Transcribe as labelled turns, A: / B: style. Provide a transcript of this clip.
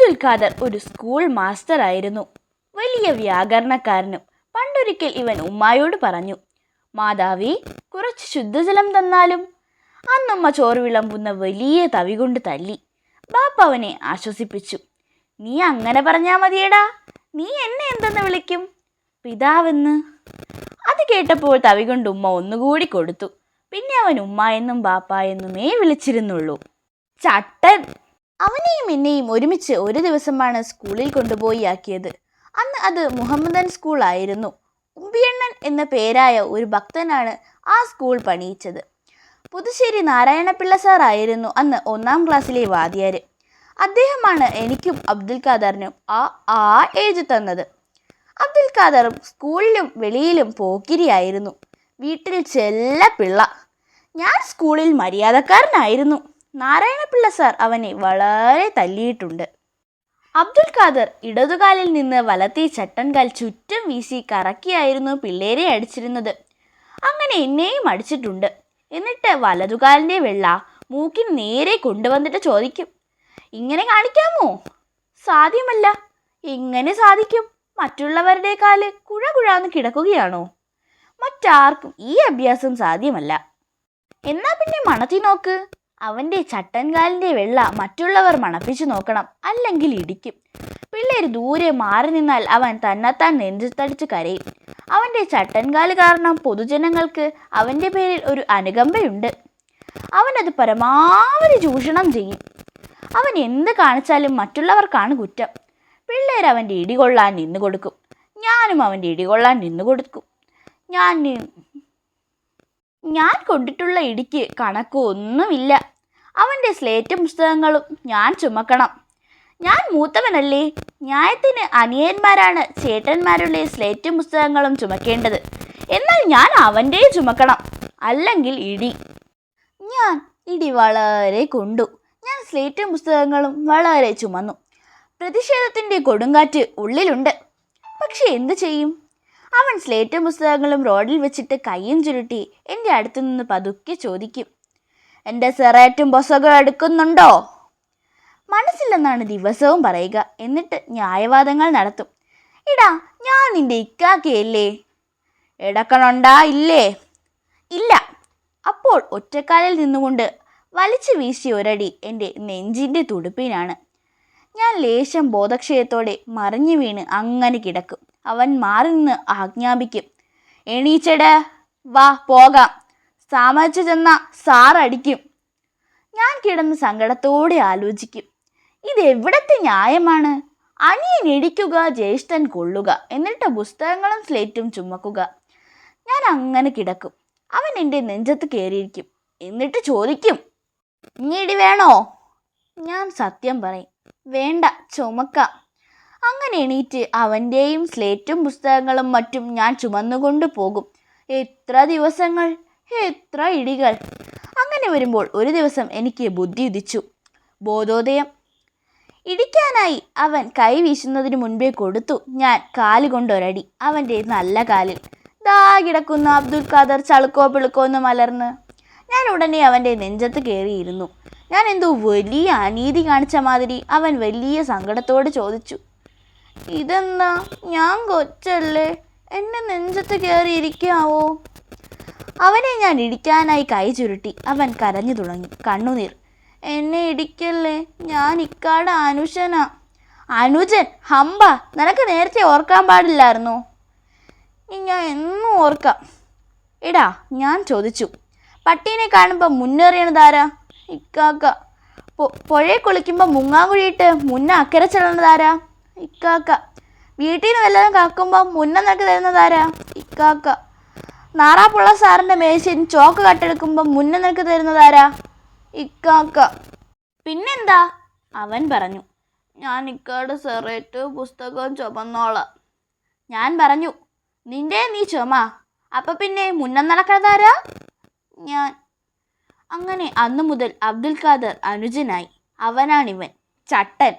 A: അബ്ദുൽ ഖാദർ ഒരു school master ആയിരുന്നു. വലിയ വ്യാകരണക്കാരനും. പണ്ടൊരിക്കൽ ഇവൻ ഉമ്മായോട് പറഞ്ഞു, മാതാവി, കുറച്ച് ശുദ്ധജലം തന്നാലും. അന്നുമ്മ ചോറ് വിളമ്പുന്ന വലിയ തവി കൊണ്ട് തല്ലി. ബാപ്പ അവനെ ആശ്വസിപ്പിച്ചു. നീ അങ്ങനെ പറഞ്ഞാ മതിയടാ, നീ എന്നെ എന്തെന്ന് വിളിക്കും? പിതാവെന്ന്. അത് കേട്ടപ്പോൾ തവി കൊണ്ട് ഉമ്മ ഒന്നുകൂടി കൊടുത്തു. പിന്നെ അവൻ ഉമ്മ എന്നും ബാപ്പ എന്നുമേ വിളിച്ചിരുന്നുള്ളൂ. ചട്ടൻ. അവനെയും എന്നെയും ഒരുമിച്ച് ഒരു ദിവസമാണ് സ്കൂളിൽ കൊണ്ടുപോയി ആക്കിയത്. അന്ന് അത് മുഹമ്മദൻ സ്കൂൾ ആയിരുന്നു. ഉമ്പിയണ്ണൻ എന്ന പേരായ ഒരു ഭക്തനാണ് ആ സ്കൂൾ പണിയിച്ചത്. പുതുശ്ശേരി നാരായണപിള്ള സാർ ആയിരുന്നു അന്ന് 1ാം ക്ലാസ്സിലെ വാദ്യാര്. അദ്ദേഹമാണ് എനിക്കും അബ്ദുൽ ഖാദറിനും ആ ഏജ് തന്നത്. അബ്ദുൽ ഖാദറും സ്കൂളിലും വെളിയിലും പോക്കിരിയായിരുന്നു. വീട്ടിൽ ചെല്ല പിള്ള. ഞാൻ സ്കൂളിൽ മര്യാദക്കാരനായിരുന്നു. നാരായണപിള്ള സാർ അവനെ വളരെ തല്ലിയിട്ടുണ്ട്. അബ്ദുൽ ഖാദർ ഇടതുകാലിൽ നിന്ന് വലത്തെ ചട്ടൻകാൽ ചുറ്റും വീശി കറക്കിയായിരുന്നു പിള്ളേരെ അടിച്ചിരുന്നത്. അങ്ങനെ എന്നെയും അടിച്ചിട്ടുണ്ട്. എന്നിട്ട് വലതുകാലിൻ്റെ വെള്ള മൂക്കിന് നേരെ കൊണ്ടുവന്നിട്ട് ചോദിക്കും, ഇങ്ങനെ കാണിക്കാമോ? സാധ്യമല്ല. എങ്ങനെ സാധിക്കും? മറ്റുള്ളവരുടെ കാല് കുഴകുഴാന്ന് കിടക്കുകയാണോ? മറ്റാർക്കും ഈ അഭ്യാസം സാധ്യമല്ല. എന്നാ പിന്നെ മണത്തി നോക്ക്. അവൻ്റെ ചട്ടൻകാലിൻ്റെ വെള്ള മറ്റുള്ളവർ മണപ്പിച്ചു നോക്കണം, അല്ലെങ്കിൽ ഇടിക്കും. പിള്ളേർ ദൂരെ മാറി നിന്നാൽ അവൻ തന്നെത്താൻ നെഞ്ചത്തടിച്ച് കരയും. അവൻ്റെ ചട്ടൻകാല് കാരണം പൊതുജനങ്ങൾക്ക് അവൻ്റെ പേരിൽ ഒരു അനുകമ്പയുണ്ട്. അവനത് പരമാവധി ചൂഷണം ചെയ്യും. അവൻ എന്ത് കാണിച്ചാലും മറ്റുള്ളവർക്കാണ് കുറ്റം. പിള്ളേർ അവൻ്റെ ഇടികൊള്ളാൻ നിന്നു കൊടുക്കും. ഞാനും അവൻ്റെ ഇടികൊള്ളാൻ നിന്നു കൊടുക്കും. ഞാൻ കൊണ്ടിട്ടുള്ള ഇടിക്ക് കണക്കൊന്നുമില്ല. അവൻ്റെ സ്ലേറ്റും പുസ്തകങ്ങളും ഞാൻ ചുമക്കണം. ഞാൻ മൂത്തവനല്ലേ. ന്യായത്തിന് അനിയന്മാരാണ് ചേട്ടന്മാരുടെ സ്ലേറ്റും പുസ്തകങ്ങളും ചുമക്കേണ്ടത്. എന്നാൽ ഞാൻ അവൻ്റെ ചുമക്കണം, അല്ലെങ്കിൽ ഇടി. ഞാൻ ഇടി വളരെ കൊണ്ടു. ഞാൻ സ്ലേറ്റും പുസ്തകങ്ങളും വളരെ ചുമന്നു. പ്രതിഷേധത്തിൻ്റെ കൊടുങ്കാറ്റ് ഉള്ളിലുണ്ട്. പക്ഷെ എന്തു ചെയ്യും? അവൻ സ്ലേറ്റും പുസ്തകങ്ങളും റോഡിൽ വെച്ചിട്ട് കയ്യും ചുരുട്ടി എൻ്റെ അടുത്തു നിന്ന് പതുക്കെ ചോദിക്കും, എൻ്റെ സെറേറ്റും പുസ്തകവും എടുക്കുന്നുണ്ടോ? മനസ്സില്ലെന്നാണ് ദിവസവും പറയുക. എന്നിട്ട് ന്യായവാദങ്ങൾ നടത്തും. എടാ, ഞാൻ നിന്റെ ഇക്കാക്കയല്ലേ? എടുക്കണുണ്ടാ ഇല്ലേ? ഇല്ല. അപ്പോൾ ഒറ്റക്കാലിൽ നിന്നുകൊണ്ട് വലിച്ചു വീശിയ ഒരടി എൻ്റെ നെഞ്ചിൻ്റെ തുടുപ്പിനാണ്. ഞാൻ ലേശം ബോധക്ഷയത്തോടെ മറിഞ്ഞു വീണ് അങ്ങനെ കിടക്കും. അവൻ മാറി നിന്ന് ആജ്ഞാപിക്കും, എണീച്ചട, വാ പോകാം. സാമച്ചു ചെന്ന സാറടിക്കും. ഞാൻ കിടന്ന് സങ്കടത്തോടെ ആലോചിക്കും, ഇതെവിടത്തെ ന്യായമാണ്? അനിയൻ ഇടിക്കുക, ജ്യേഷ്ഠൻ കൊള്ളുക, എന്നിട്ട് പുസ്തകങ്ങളും സ്ലേറ്റും ചുമക്കുക. ഞാൻ അങ്ങനെ കിടക്കും. അവൻ എൻ്റെ നെഞ്ചത്ത് കയറിയിരിക്കും. എന്നിട്ട് ചോദിക്കും, ഇനി ഇടി വേണോ? ഞാൻ സത്യം പറയും, വേണ്ട, ചുമക്കാം. അങ്ങനെ എണീറ്റ് അവൻ്റെയും സ്ലേറ്റും പുസ്തകങ്ങളും മറ്റും ഞാൻ ചുമന്നുകൊണ്ട് പോകും. എത്ര ദിവസങ്ങൾ, എത്ര ഇടികൾ! അങ്ങനെ വരുമ്പോൾ ഒരു ദിവസം എനിക്ക് ബുദ്ധി ഉദിച്ചു. ബോധോദയം. ഇടിക്കാനായി അവൻ കൈ വീശുന്നതിന് മുൻപേ കൊടുത്തു ഞാൻ കാലുകൊണ്ടൊരടി അവൻ്റെ നല്ല കാലിൽ. ദാ കിടക്കുന്ന അബ്ദുൽ ഖാദർ ചളുക്കോ പിളുക്കോ എന്ന് മലർന്ന്. ഞാൻ ഉടനെ അവൻ്റെ നെഞ്ചത്ത് കയറിയിരുന്നു. ഞാൻ എന്തോ വലിയ അനീതി കാണിച്ച മാതിരി അവൻ വലിയ സങ്കടത്തോട് ചോദിച്ചു, ഇതെന്താ, ഞാൻ കൊച്ചല്ലേ, എന്നെ നെഞ്ചത്ത് കയറിയിരിക്കാവോ? അവനെ ഞാൻ ഇടിക്കാനായി കൈ ചുരുട്ടി. അവൻ കരഞ്ഞു തുടങ്ങി, കണ്ണുനീർ. എന്നെ ഇടിക്കല്ലേ, ഞാൻ ഇക്കാടെ അനുജനാ. അനുജൻ? ഹമ്പ, നിനക്ക് നേരത്തെ ഓർക്കാൻ പാടില്ലായിരുന്നോ? ഞാൻ എന്നും ഓർക്കാം. എടാ, ഞാൻ ചോദിച്ചു, പട്ടീനെ കാണുമ്പോൾ മുന്നേറിയണതാരാ? ഇക്കാക്ക. പുഴയെ കുളിക്കുമ്പോൾ മുങ്ങാങ്കുഴിയിട്ട് മുന്ന അക്കരെ ചെല്ലണതാരാ? ഇക്കാക്ക. വീട്ടിൽ നിന്ന് വല്ലതും കാക്കുമ്പോൾ മുന്ന നിനക്ക് തരുന്നതാരാ? ഇക്കാക്ക. നാറാപ്പുള്ള സാറിൻ്റെ മേശയിൽ ചോക്ക് കട്ടെടുക്കുമ്പോൾ മുന്ന നിനക്ക് തരുന്നതാരാ? ഇക്കാക്ക. പിന്നെന്താ? അവൻ പറഞ്ഞു, ഞാൻ ഇക്കാടെ സെറേറ്റ് പുസ്തകവും ചുമന്നോളാം. ഞാൻ പറഞ്ഞു, നിന്റെ നീ ചുമ, അപ്പം പിന്നെ മുന്നം നടക്കണതാരാ? ഞാൻ. അങ്ങനെ അന്നു മുതൽ അബ്ദുൽ ഖാദർ അനുജനായി. അവനാണിവൻ, ചട്ടൻ.